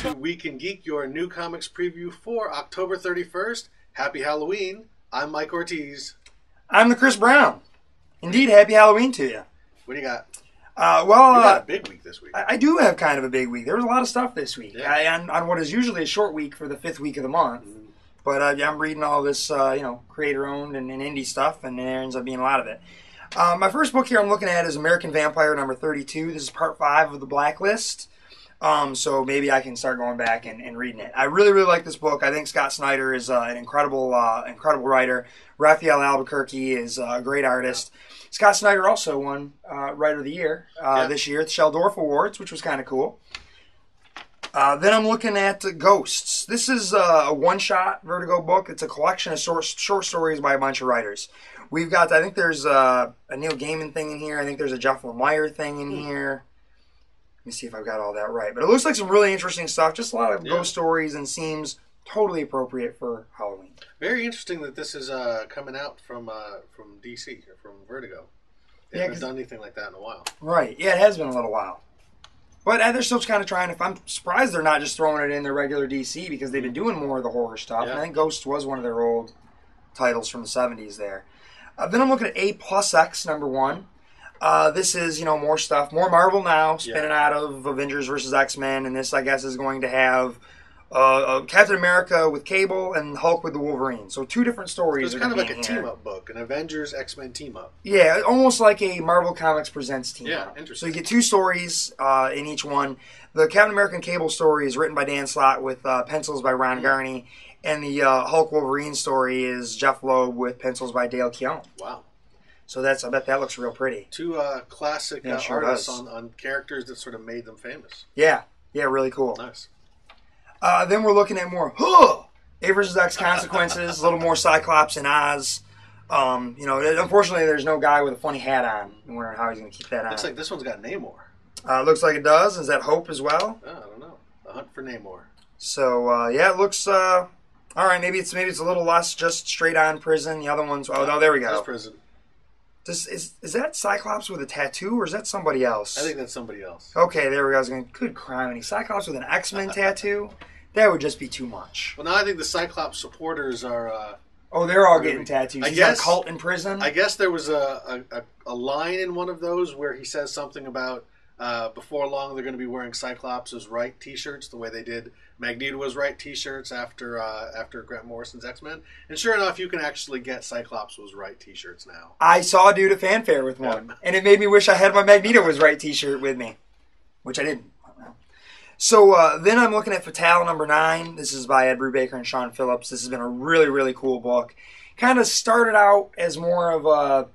to Week and Geek, your new comics preview for October 31st. Happy Halloween. I'm Mike Ortiz. I'm the Chris Brown. Indeed, happy Halloween to you. What do you got? You got a big week this week. I do have kind of a big week. There was a lot of stuff this week. Yeah. On what is usually a short week for the 5th week of the month. But I'm reading all this, creator-owned and indie stuff, and there ends up being a lot of it. My first book here I'm looking at is American Vampire number 32. This is part 5 of the Blacklist. So maybe I can start going back and reading it. I really, really like this book. I think Scott Snyder is an incredible writer. Raphael Albuquerque is a great artist. Scott Snyder also won Writer of the Year this year at the Sheldorf Awards, which was kind of cool. Then I'm looking at Ghosts. This is a one-shot Vertigo book. It's a collection of short stories by a bunch of writers. We've got, I think there's a Neil Gaiman thing in here. I think there's a Jeff Lemire thing in here. Let me see if I've got all that right. But it looks like some really interesting stuff. Just a lot of ghost stories, and seems totally appropriate for Halloween. Very interesting that this is coming out from DC, or from Vertigo. They haven't done anything like that in a while. Right. Yeah, it has been a little while. But they're still kind of trying. I'm surprised they're not just throwing it in their regular DC, because they've been doing more of the horror stuff. Yeah. And I think Ghost was one of their old titles from the 70s there. Then I'm looking at A+X number 1. This is, more stuff, more Marvel now, spinning out of Avengers versus X-Men, and this, I guess, is going to have Captain America with Cable and Hulk with the Wolverine. So 2 different stories. So it's kind of like a team-up book, an Avengers X-Men team-up. Yeah, almost like a Marvel Comics Presents team-up. Yeah, interesting. So you get 2 stories in each one. The Captain America and Cable story is written by Dan Slott with pencils by Ron Garney, and the Hulk Wolverine story is Jeff Loeb with pencils by Dale Keown. Wow. So I bet that looks real pretty. 2 classic artists on characters that sort of made them famous. Yeah, really cool. Nice. Then we're looking at more A versus X Consequences, a little more Cyclops and Oz. Unfortunately, there's no guy with a funny hat on. I'm wondering how he's going to keep that on. Looks like this one's got Namor. Looks like it does. Is that Hope as well? I don't know. The Hunt for Namor. So, it looks... all right, maybe it's a little less just straight on prison. The other ones... Oh, no, there we go. That's prison. Is that Cyclops with a tattoo, or is that somebody else? I think that's somebody else. Okay, there we go. I was going, good criminy. Cyclops with an X-Men tattoo? That would just be too much. Well, now I think the Cyclops supporters are... they're all getting tattoos. He's got a cult in prison? I guess there was a line in one of those where he says something about before long they're going to be wearing Cyclops was right t-shirts, the way they did Magneto was right t-shirts after Grant Morrison's X-Men. And sure enough, you can actually get Cyclops was right t-shirts now. I saw a dude at Fanfare with one, and it made me wish I had my Magneto was right t-shirt with me, which I didn't. So then I'm looking at Fatale number 9. This is by Ed Brubaker and Sean Phillips. This has been a really, really cool book. Kind of started out as more of a,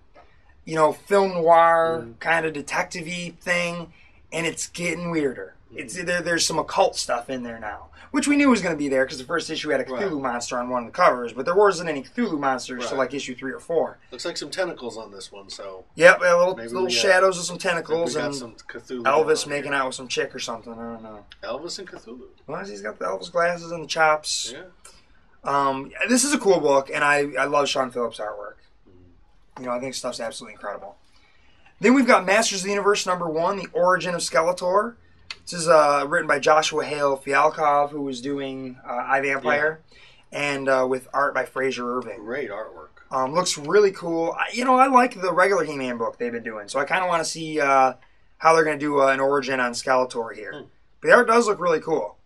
film noir kind of detective-y thing, and it's getting weirder. There's some occult stuff in there now, which we knew was going to be there because the first issue had a Cthulhu monster on one of the covers, but there wasn't any Cthulhu monsters till like issue 3 or 4. Looks like some tentacles on this one, so... Yep, little shadows of some tentacles, and some Cthulhu Elvis making out with some chick or something, I don't know. Elvis and Cthulhu. Well, he's got the Elvis glasses and the chops. Yeah. This is a cool book, and I love Sean Phillips' artwork. I think stuff's absolutely incredible. Then we've got Masters of the Universe number 1, The Origin of Skeletor. This is written by Joshua Hale Fialkov, who was doing iVampire, and with art by Fraser Irving. Great artwork. Looks really cool. I like the regular He-Man book they've been doing, so I kind of want to see how they're going to do an origin on Skeletor here. But the art does look really cool.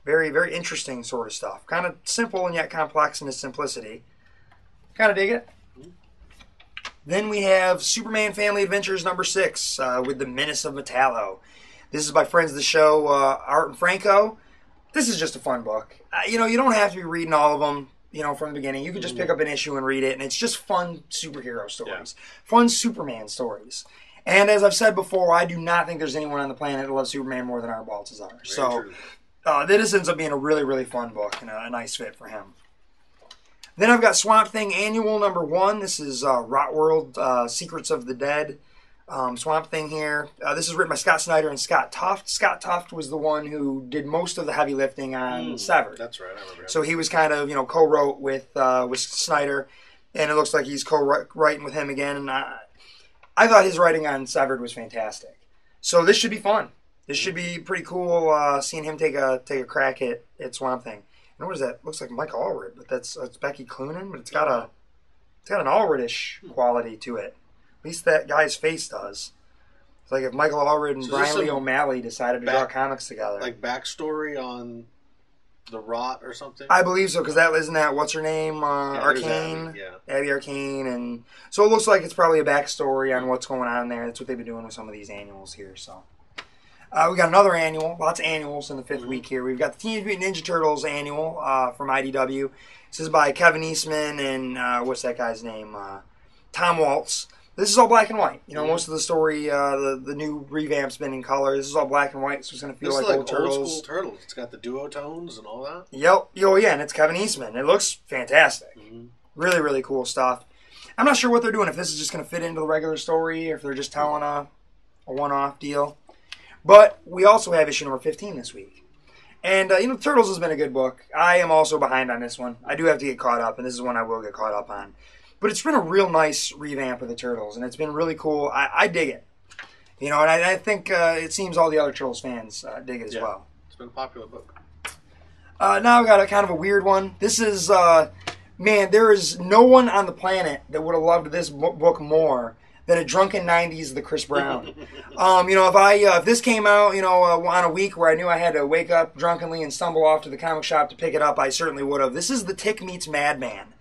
Very, very interesting sort of stuff. Kind of simple and yet complex in its simplicity. Kind of dig it. Then we have Superman Family Adventures number 6 with the Menace of Metallo. This is by friends of the show, Art and Franco. This is just a fun book. You don't have to be reading all of them, from the beginning. You can just pick up an issue and read it, and it's just fun superhero stories. Fun Superman stories. And as I've said before, I do not think there's anyone on the planet that loves Superman more than Art Baltazar. So this ends up being a really, really fun book and a nice fit for him. Then I've got Swamp Thing Annual number 1. This is Rot World, Secrets of the Dead. Swamp Thing here. This is written by Scott Snyder and Scott Tuft. Scott Tuft was the one who did most of the heavy lifting on Severed. That's right, I remember. So he was kind of, co-wrote with Snyder, and it looks like he's co-writing with him again. And I thought his writing on Severed was fantastic. So this should be fun. This should be pretty cool. Seeing him take a crack at Swamp Thing. And what is that? Looks like Mike Allred, but that's Becky Cloonan, but it's got an Allred-ish quality to it. At least that guy's face does. It's like if Michael Allred and Brian Lee O'Malley decided to draw comics together. Like backstory on the Rot or something? I believe so, because isn't that what's her name? Arcane? Abby Arcane. And so it looks like it's probably a backstory on what's going on there. That's what they've been doing with some of these annuals here. So we got another annual. Lots of annuals in the fifth week here. We've got the Teenage Mutant Ninja Turtles annual from IDW. This is by Kevin Eastman and what's that guy's name? Tom Waltz. This is all black and white. Most of the story, the new revamp's been in color. This is all black and white, so it's going to feel like old Turtles. Old school Turtles. It's got the duotones and all that. Yep. Oh, yeah, and it's Kevin Eastman. It looks fantastic. Really, really cool stuff. I'm not sure what they're doing, if this is just going to fit into the regular story, or if they're just telling a one-off deal. But we also have issue number 15 this week. And, Turtles has been a good book. I am also behind on this one. I do have to get caught up, and this is one I will get caught up on. But it's been a real nice revamp of the Turtles, and it's been really cool. I dig it. And I think it seems all the other Turtles fans dig it as well. It's been a popular book. Now I've got a kind of a weird one. This is, there is no one on the planet that would have loved this book more than a drunken 90s The Chris Brown. If this came out, on a week where I knew I had to wake up drunkenly and stumble off to the comic shop to pick it up, I certainly would have. This is The Tick Meets Madman.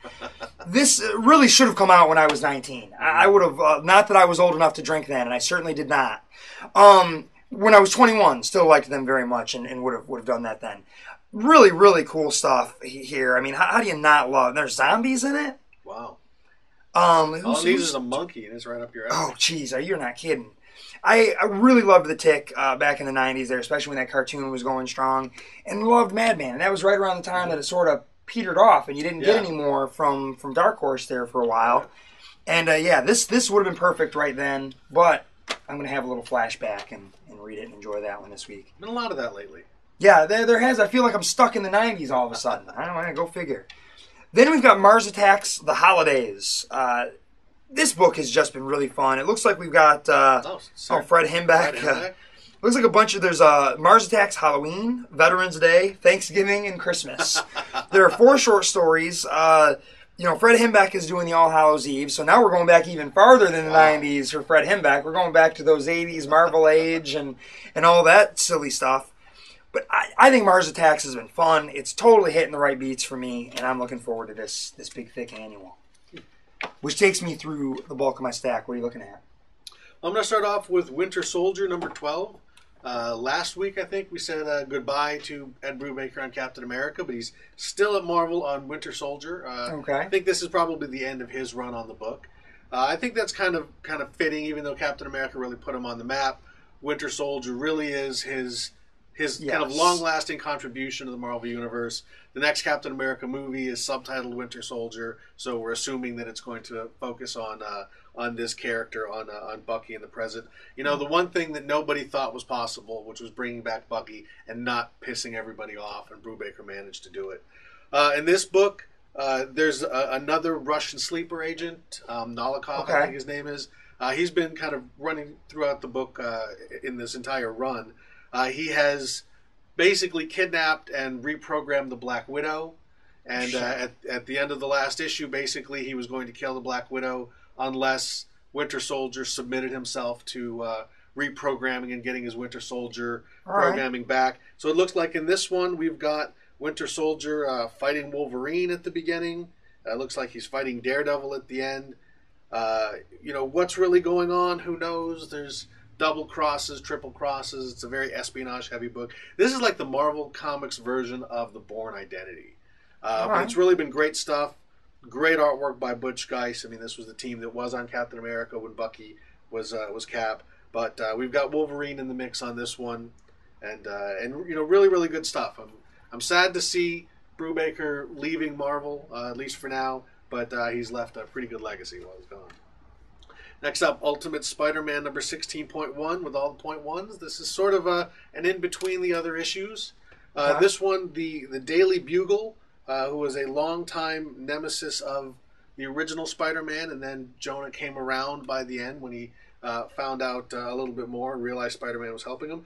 This really should have come out when I was 19. I would have, not that I was old enough to drink then, and I certainly did not. When I was 21, still liked them very much and would have done that then. Really, really cool stuff here. I mean, how do you not love? There's zombies in it? Wow. All it needs is a monkey, and it's right up your alley. Oh, jeez, you're not kidding. I really loved The Tick back in the 90s there, especially when that cartoon was going strong, and loved Madman. And that was right around the time that it sort of petered off, and you didn't get any more from Dark Horse there for a while. And, this would have been perfect right then, but I'm going to have a little flashback and read it and enjoy that one this week. Been a lot of that lately. Yeah, there has. I feel like I'm stuck in the 90s all of a sudden. I don't know, go figure. Then we've got Mars Attacks: The Holidays. This book has just been really fun. It looks like we've got Fred Himbeck. Looks like a bunch of, there's Mars Attacks Halloween, Veterans Day, Thanksgiving, and Christmas. There are 4 short stories. Fred Himbeck is doing the All Hallows Eve, so now we're going back even farther than the 90s for Fred Himbeck. We're going back to those 80s Marvel Age and all that silly stuff. But I think Mars Attacks has been fun. It's totally hitting the right beats for me, and I'm looking forward to this big, thick annual. Which takes me through the bulk of my stack. What are you looking at? I'm going to start off with Winter Soldier number 12. Last week, I think, we said goodbye to Ed Brubaker on Captain America, but he's still at Marvel on Winter Soldier. Okay. I think this is probably the end of his run on the book. I think that's kind of fitting, even though Captain America really put him on the map. Winter Soldier really is his kind of long-lasting contribution to the Marvel Universe. The next Captain America movie is subtitled Winter Soldier, so we're assuming that it's going to focus on this character, on Bucky in the present. The one thing that nobody thought was possible, which was bringing back Bucky and not pissing everybody off, and Brubaker managed to do it. In this book, there's another Russian sleeper agent, Novikov, I think his name is. He's been kind of running throughout the book in this entire run. He has basically kidnapped and reprogrammed the Black Widow. And at the end of the last issue, basically, he was going to kill the Black Widow unless Winter Soldier submitted himself to reprogramming and getting his Winter Soldier programming back. So it looks like in this one, we've got Winter Soldier fighting Wolverine at the beginning. It looks like he's fighting Daredevil at the end. What's really going on? Who knows? There's double crosses, triple crosses. It's a very espionage-heavy book. This is like the Marvel Comics version of The Bourne Identity. But it's really been great stuff. Great artwork by Butch Guice. I mean, this was the team that was on Captain America when Bucky was Cap. But we've got Wolverine in the mix on this one, and really, really good stuff. I'm sad to see Brubaker leaving Marvel, at least for now. But he's left a pretty good legacy while he's gone. Next up, Ultimate Spider-Man number 16.1 with all the .1s. This is sort of an in-between the other issues. This one, the Daily Bugle, who was a longtime nemesis of the original Spider-Man, and then Jonah came around by the end when he found out a little bit more and realized Spider-Man was helping him.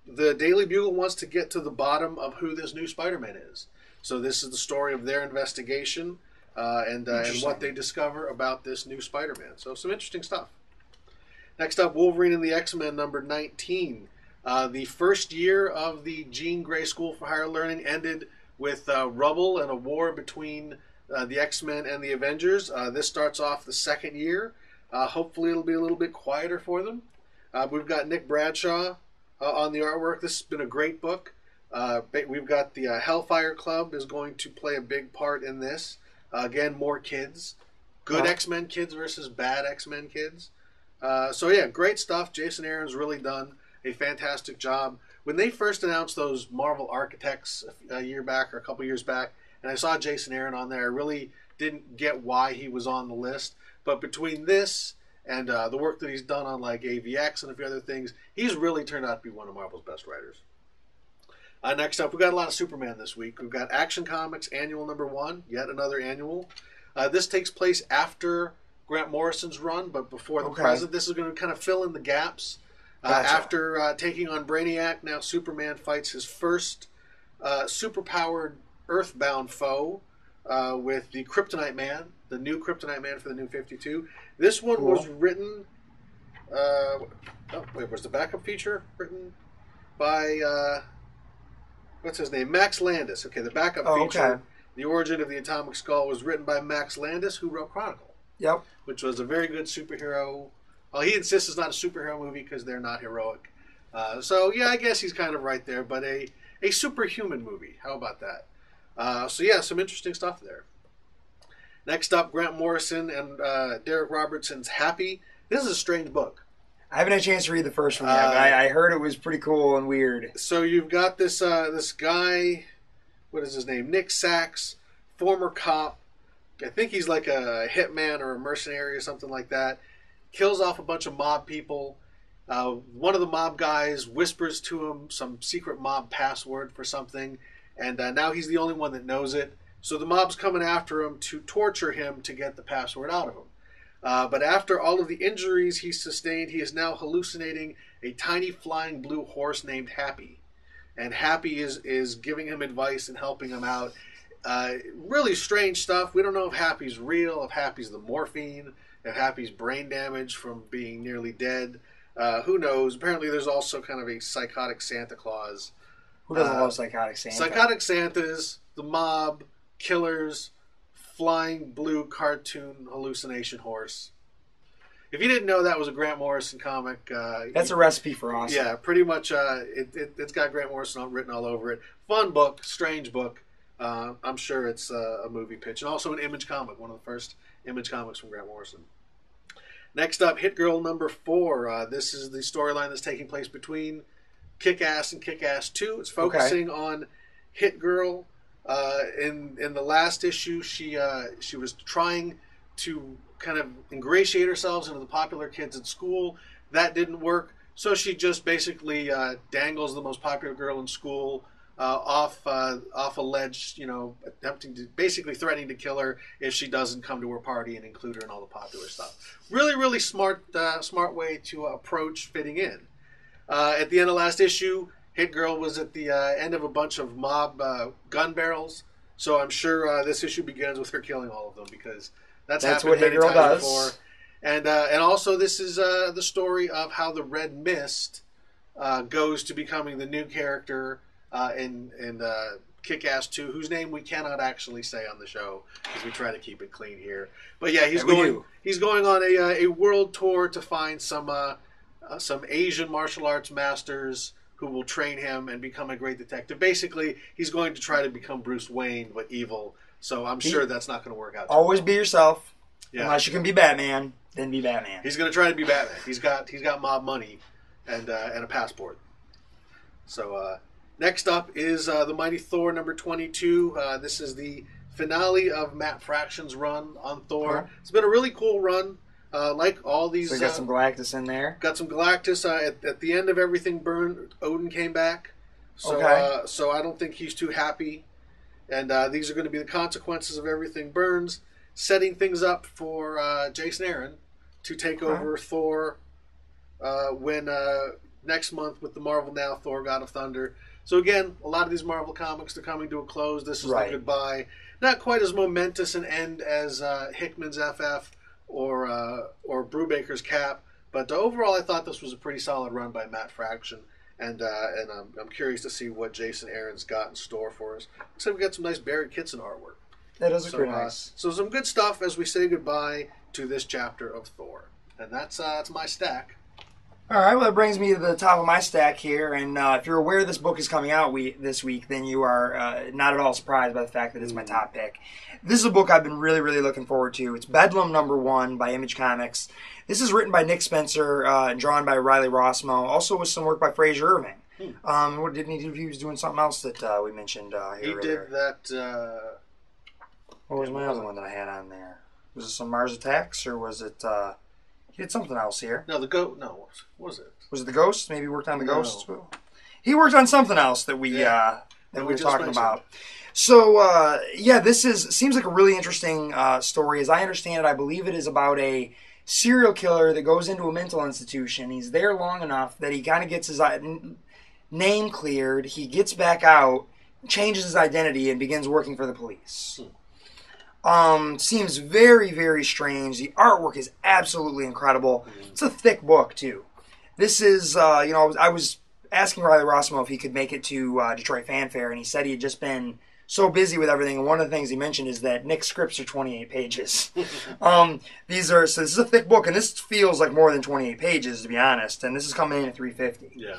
The Daily Bugle wants to get to the bottom of who this new Spider-Man is. So this is the story of their investigation and what they discover about this new Spider-Man. So some interesting stuff. Next up, Wolverine and the X-Men, number 19. The first year of the Jean Grey School for Higher Learning ended with rubble and a war between the X-Men and the Avengers. This starts off the second year. Hopefully it'll be a little bit quieter for them. We've got Nick Bradshaw on the artwork. This has been a great book. We've got the Hellfire Club is going to play a big part in this. Again, more kids. Good X-Men kids versus bad X-Men kids. So yeah, great stuff. Jason Aaron's really done a fantastic job. When they first announced those Marvel Architects a year back or a couple years back, and I saw Jason Aaron on there, I really didn't get why he was on the list. But between this and the work that he's done on like AVX and a few other things, he's really turned out to be one of Marvel's best writers. Next up, we've got a lot of Superman this week. We've got Action Comics Annual number 1, yet another annual. This takes place after Grant Morrison's run, but before the present. This is going to kind of fill in the gaps. Gotcha. After taking on Brainiac, now Superman fights his first superpowered Earthbound foe with the Kryptonite Man, the new Kryptonite Man for the New 52. This one was written... was the backup feature written by... what's his name? Max Landis. Okay, the backup feature, The Origin of the Atomic Skull, was written by Max Landis, who wrote Chronicle. Yep. Which was a very good superhero... Well, he insists it's not a superhero movie because they're not heroic. So, yeah, I guess he's kind of right there. But a superhuman movie. How about that? So, yeah, some interesting stuff there. Next up, Grant Morrison and Derek Robertson's Happy. This is a strange book. I haven't had a chance to read the first one yet, but I heard it was pretty cool and weird. So you've got this this guy, what is his name? Nick Sachs, former cop. I think he's like a hitman or a mercenary or something like that. Kills off a bunch of mob people. One of the mob guys whispers to him some secret mob password for something, and now he's the only one that knows it. So the mob's coming after him to torture him to get the password out of him. But after all of the injuries he sustained, he is now hallucinating a tiny flying blue horse named Happy. And Happy is giving him advice and helping him out. Really strange stuff. We don't know if Happy's real, if Happy's the morphine, if Happy's brain damage from being nearly dead. Who knows? Apparently there's also kind of a psychotic Santa Claus. Who doesn't love psychotic Santa? Psychotic Santas, the mob, killers, flying blue cartoon hallucination horse. If you didn't know that was a Grant Morrison comic... that's a recipe for awesome. Yeah, pretty much it's got Grant Morrison written all over it. Fun book, strange book. I'm sure it's a movie pitch. And also an Image comic, one of the first Image comics from Grant Morrison. Next up, Hit Girl number 4. This is the storyline that's taking place between Kick-Ass and Kick-Ass 2. It's focusing on Hit Girl. In the last issue, she was trying to kind of ingratiate herself into the popular kids at school. That didn't work, so she just basically dangles the most popular girl in school off a ledge, basically threatening to kill her if she doesn't come to her party and include her in all the popular stuff. Really, really smart way to approach fitting in. At the end of last issue, Hit Girl was at the end of a bunch of mob gun barrels, so I'm sure this issue begins with her killing all of them because that's happened what many Hit Girl times does. before. And also this is the story of how the Red Mist goes to becoming the new character in Kick-Ass 2, whose name we cannot actually say on the show because we try to keep it clean here. But yeah, he's going on a world tour to find some Asian martial arts masters who will train him and become a great detective. Basically, he's going to try to become Bruce Wayne, but evil. So I'm sure that's not going to work out. Always be yourself. Yeah. Unless you can be Batman, then be Batman. He's going to try to be Batman. He's got mob money and a passport. So next up is the Mighty Thor number 22. This is the finale of Matt Fraction's run on Thor. Okay. It's been a really cool run. Like all these... So you got some Galactus in there? Got some Galactus. At the end of Everything Burned, Odin came back. So, so I don't think he's too happy. And these are going to be the consequences of Everything Burns, setting things up for Jason Aaron, to take over Thor when next month with the Marvel Now Thor God of Thunder. So again, a lot of these Marvel comics are coming to a close. This is the goodbye. Not quite as momentous an end as Hickman's FF or Brubaker's Cap, but overall I thought this was a pretty solid run by Matt Fraction, and I'm curious to see what Jason Aaron's got in store for us. Looks like we got some nice Barry Kitson artwork. That does look pretty nice. So some good stuff as we say goodbye to this chapter of Thor, and that's my stack. All right, well, that brings me to the top of my stack here, and if you're aware this book is coming out this week, then you are not at all surprised by the fact that it's my top pick. This is a book I've been really, really looking forward to. It's Bedlam #1 by Image Comics. This is written by Nick Spencer and drawn by Riley Rossmo, also with some work by Fraser Irving. What didn't he do? He was doing something else that we mentioned here He earlier. did that... What was my other one that I had on there? Was it some Mars Attacks, or was it... He did something else here. No, what was it? Was it the Ghost? Maybe he worked on the Ghost. He worked on something else that we were talking about. So this seems like a really interesting story. As I understand it, I believe it is about a serial killer that goes into a mental institution. He's there long enough that he kind of gets his name cleared. He gets back out, changes his identity, and begins working for the police. Seems very, very strange. The artwork is absolutely incredible. It's a thick book, too. This is, I was asking Riley Rossmo if he could make it to Detroit Fan Fair, and he said he had just been so busy with everything. And one of the things he mentioned is that Nick's scripts are 28 pages. So this is a thick book, and this feels like more than 28 pages, to be honest. And this is coming in at $350. Yeah.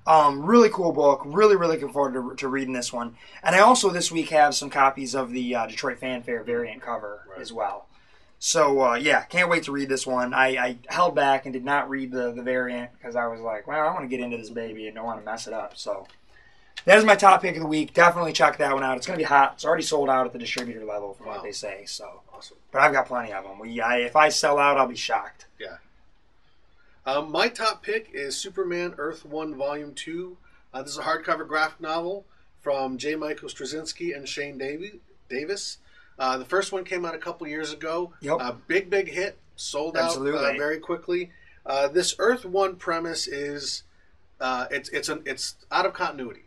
Really cool book. Really, really looking forward to reading this one. And I also this week have some copies of the Detroit Fan Fair variant cover as well. So, can't wait to read this one. I held back and did not read the variant because I was like, well, I want to get into this baby and don't want to mess it up. So that is my top pick of the week. Definitely check that one out. It's going to be hot. It's already sold out at the distributor level from what they say. So awesome. But I've got plenty of them. If I sell out, I'll be shocked. Yeah. My top pick is Superman Earth 1 Volume 2. This is a hardcover graphic novel from J. Michael Straczynski and Shane Davis. The first one came out a couple years ago. Yep. Big hit. Sold out very quickly. This Earth 1 premise is it's out of continuity.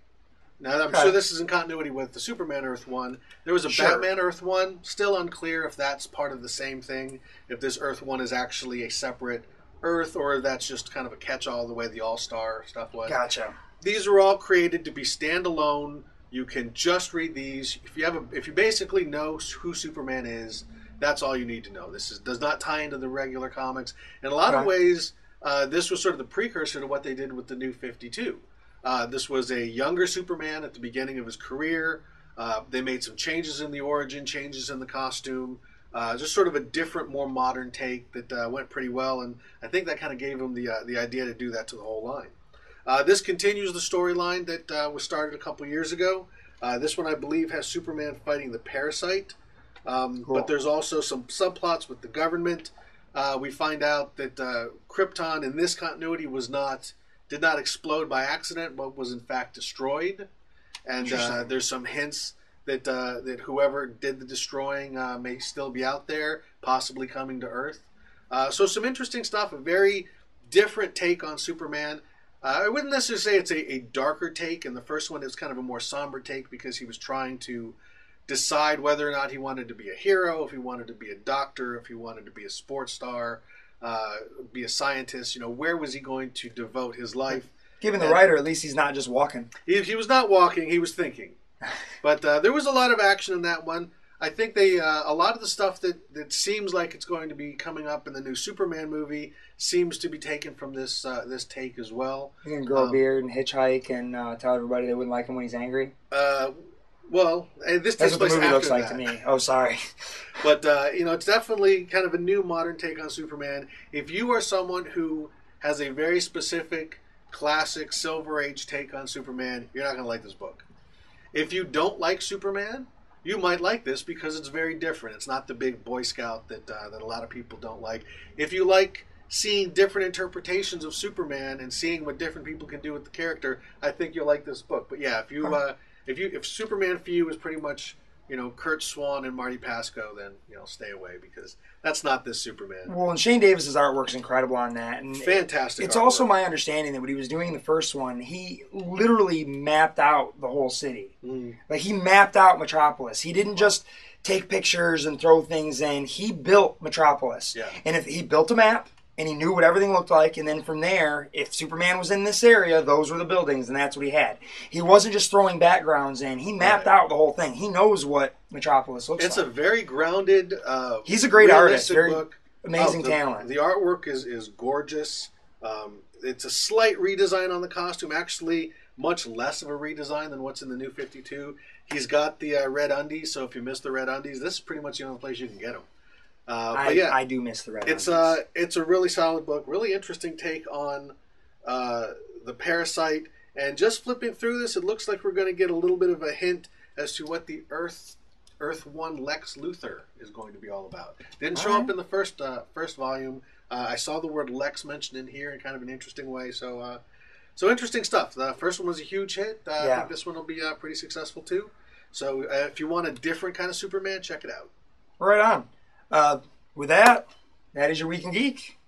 Now, I'm sure this is in continuity with the Superman Earth 1. There was a Batman Earth 1. Still unclear if that's part of the same thing, if this Earth 1 is actually a separate Earth, or that's just kind of a catch-all the way the All-Star stuff was. Gotcha. These are all created to be standalone. You can just read these. If you basically know who Superman is, that's all you need to know. This does not tie into the regular comics. In a lot of ways, this was sort of the precursor to what they did with the New 52. This was a younger Superman at the beginning of his career. They made some changes in the origin, changes in the costume. Just sort of a different, more modern take that went pretty well, and I think that kind of gave him the idea to do that to the whole line. This continues the storyline that was started a couple years ago. This one, I believe, has Superman fighting the Parasite, cool. But there's also some subplots with the government. We find out that Krypton in this continuity did not explode by accident, but was in fact destroyed, and there's some hints that whoever did the destroying may still be out there, possibly coming to Earth. So some interesting stuff, a very different take on Superman. I wouldn't necessarily say it's a darker take. In the first one, it was kind of a more somber take because he was trying to decide whether or not he wanted to be a hero, if he wanted to be a doctor, if he wanted to be a sports star, be a scientist. Where was he going to devote his life? Given the writer, at least he's not just walking. He was not walking, he was thinking. But there was a lot of action in that one. I think a lot of the stuff that seems like it's going to be coming up in the new Superman movie seems to be taken from this take as well. You can grow a beard and hitchhike and tell everybody they wouldn't like him when he's angry. Well, this That's takes what the place movie after looks like that. to me. Oh, sorry. But it's definitely kind of a new modern take on Superman. If you are someone who has a very specific, classic Silver Age take on Superman, you're not going to like this book. If you don't like Superman, you might like this because it's very different. It's not the big Boy Scout that a lot of people don't like. If you like seeing different interpretations of Superman and seeing what different people can do with the character, I think you'll like this book. But yeah, if Superman for you is pretty much Kurt Swan and Marty Pasco, then stay away, because that's not this Superman. Well, and Shane Davis's artwork's incredible on that. And fantastic. It's artwork. Also my understanding that when he was doing the first one, he literally mapped out the whole city. Like, he mapped out Metropolis. He didn't just take pictures and throw things in. He built Metropolis. Yeah. And if he built a map, and he knew what everything looked like, and then from there, if Superman was in this area, those were the buildings, and that's what he had. He wasn't just throwing backgrounds in. He mapped out the whole thing. He knows what Metropolis looks like. It's a very grounded, he's a great artist. Very book. amazing talent. The artwork is gorgeous. It's a slight redesign on the costume, actually much less of a redesign than what's in the New 52. He's got the red undies, so if you miss the red undies, this is pretty much the only place you can get them. I do miss the red undies. It's a really solid book, really interesting take on the Parasite. And just flipping through this, it looks like we're going to get a little bit of a hint as to what the Earth 1 Lex Luthor is going to be all about. Didn't show up in the first volume. I saw the word Lex mentioned in here in kind of an interesting way. So interesting stuff. The first one was a huge hit. I think this one will be pretty successful too. So if you want a different kind of Superman, check it out. Right on. With that is your Week in Geek.